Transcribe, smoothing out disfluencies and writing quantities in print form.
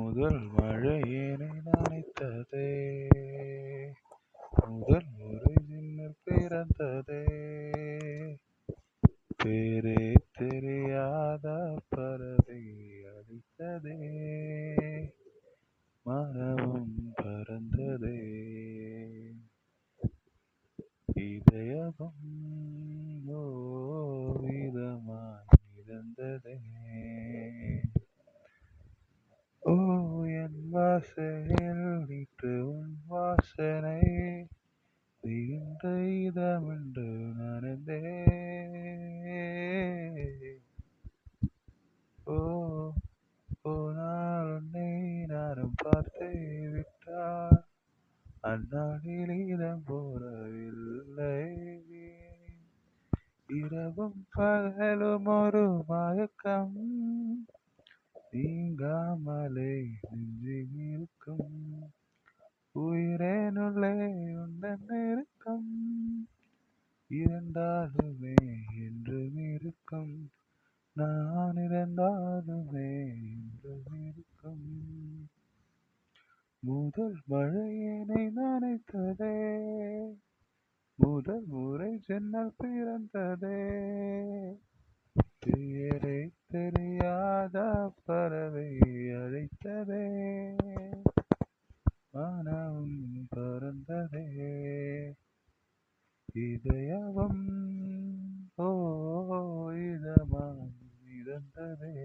முதல் மழை என்னை நனைத்ததே, முதல் முறை மின்னல் பிறந்ததே, பேரே தெரியாத பறவை அடித்ததே, மனமும் பறந்ததே, இதயமும் ஓவிதமாய் மிதந்ததே. ஓ என் வாசலில் இன்று உன் வாசனை மிகுந்த இதமென்று நனைந்தே. ஓ போனால் உன்னை நானும் பார்த்தே விட்டால் அந்நாளில் இதம் போறவில்லை. இரவும் பகலும் ஒரு மயக்கம் நீங்காமலே நெஞ்சில் இருக்கும். உயிரேனுள்ளே உந்தன் நெருக்கம் இருந்தாலுமே என்றும் இருக்கும். நான் இருந்தாலுமே என்றும் இருக்கும். முதல் மழை என்னை நனைத்ததே, முதல் முறை ஜன்னல் பிறந்ததே, பெயரை தெரியாத பறவை அழைத்ததே, மனம் பறந்ததே, இதயமும் ஓ இதமாய் மிதந்ததே.